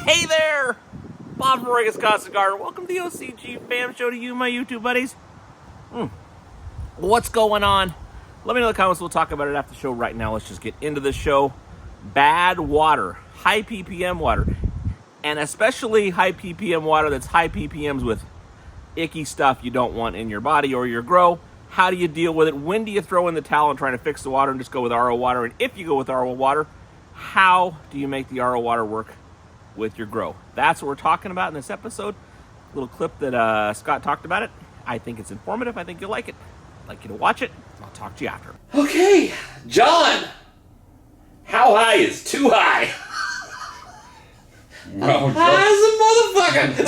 Hey there! Bob from Wisconsin Garden. Welcome to the OCG Fam Show to you, my YouTube buddies. What's going on? Let me know in the comments. We'll talk about it after the show. Right now, let's just get into the show. Bad water, high ppm water, and especially high ppm water that's high ppms with icky stuff you don't want in your body or your grow. How do you deal with it? When do you throw in the towel and try to fix the water and just go with RO water? And if you go with RO water, how do you make the RO water work with your grow? That's what we're talking about in this episode. A little clip that Scott talked about it. I think it's informative. I think you'll like it. I'd like you to watch it. I'll talk to you after. Okay, John, how high is too high? Well, high as a motherfucker.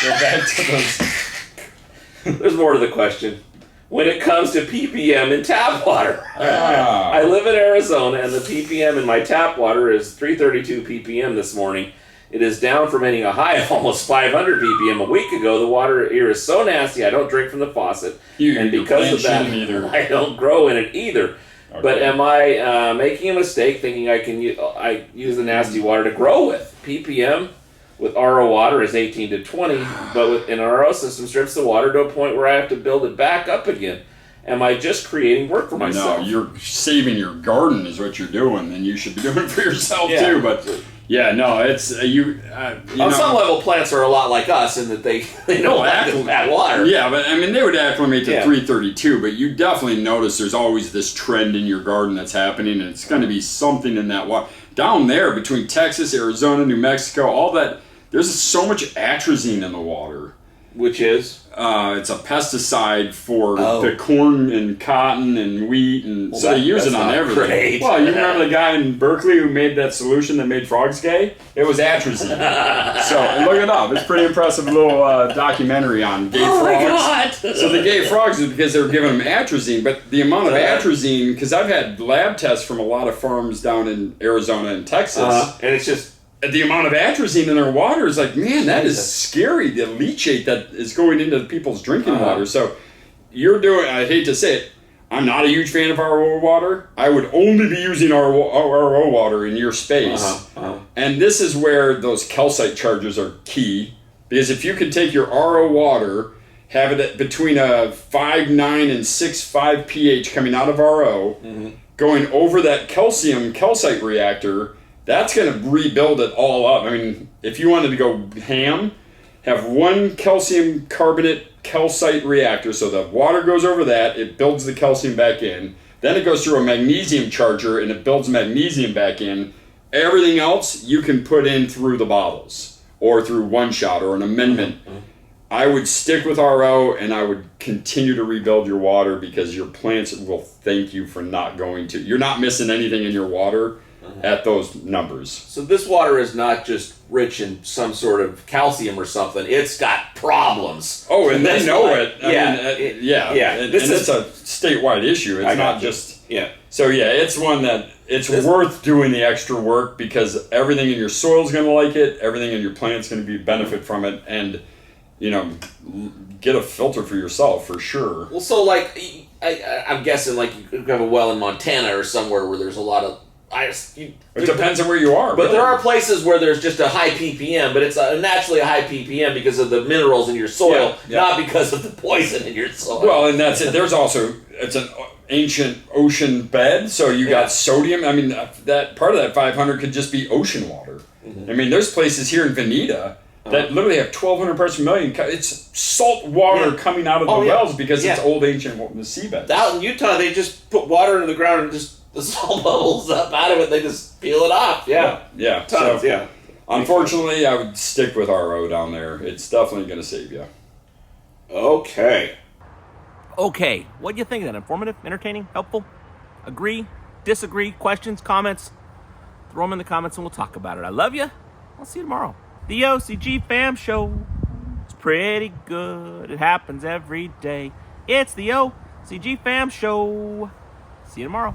go back to those. There's more to the question. When it comes to ppm in tap water, I live in Arizona, and the ppm in my tap water is 332 ppm this morning. It is down from hitting a high of almost 500 ppm a week ago. The water here is so nasty, I don't drink from the faucet. And because of that, I don't grow in it either. Okay. But am I making a mistake thinking I can use the nasty water to grow with? ppm with RO water is 18 to 20, but an RO system strips the water to a point where I have to build it back up again. Am I just creating work for myself? No, you're saving your garden is what you're doing, and you should be doing it for yourself too. But yeah, no, it's on some level, plants are a lot like us in that they don't like the bad water. Yeah, but I mean they would acclimate to 332, but you definitely notice there's always this trend in your garden that's happening, and it's going to be something in that water down there between Texas, Arizona, New Mexico, all that. There's so much atrazine in the water. Which is? It's a pesticide for the corn and cotton and wheat, and so they use it on everything. Great. Well, you remember the guy in Berkeley who made that solution that made frogs gay? It was atrazine. So look it up. It's a pretty impressive little documentary on gay frogs. My God. So the gay frogs is because they were giving them atrazine, but the amount of atrazine, because I've had lab tests from a lot of farms down in Arizona and Texas, and it's just the amount of atrazine in their water is like, man, that is scary. The leachate that is going into people's drinking water. So you're doing, I hate to say it, I'm not a huge fan of RO water. I would only be using RO water in your space. And this is where those calcite charges are key. Because if you can take your RO water, have it between a 5.9 and 6.5 pH coming out of RO, going over that calcite reactor, that's going to rebuild it all up. I mean, if you wanted to go ham, have one calcium carbonate calcite reactor, so the water goes over that, it builds the calcium back in, then it goes through a magnesium charger and it builds magnesium back in. Everything else you can put in through the bottles or through one shot or an amendment. I would stick with RO, and I would continue to rebuild your water because your plants will thank you for not going to. You're not missing anything in your water at those numbers. So this water is not just rich in some sort of calcium or something. It's got problems. Oh, and they know it. And it's a statewide issue. It's not just... So it's one that it's worth doing the extra work because everything in your soil is going to like it. Everything in your plant's going to benefit from it. And, get a filter for yourself for sure. Well, so like, I'm guessing like you have a well in Montana or somewhere where there's a lot of... It depends on where you are. But there are places where there's just a high ppm, but it's naturally a high ppm because of the minerals in your soil, not because of the poison in your soil. Well, and that's it. There's also, it's an ancient ocean bed, so you got sodium. I mean, that part of that 500 could just be ocean water. I mean, there's places here in Veneta that literally have 1,200 parts per million. It's salt water coming out of the wells because it's old ancient seabed. Out in Utah, they just put water into the ground and just the salt bubbles up out of it. They just peel it off. Tons, Unfortunately, I would stick with RO down there. It's definitely going to save you. Okay, what do you think of that? Informative, entertaining, helpful? Agree, disagree, questions, comments? Throw them in the comments and we'll talk about it. I love you. I'll see you tomorrow. The OCG Fam Show. It's pretty good. It happens every day. It's the OCG Fam Show. See you tomorrow.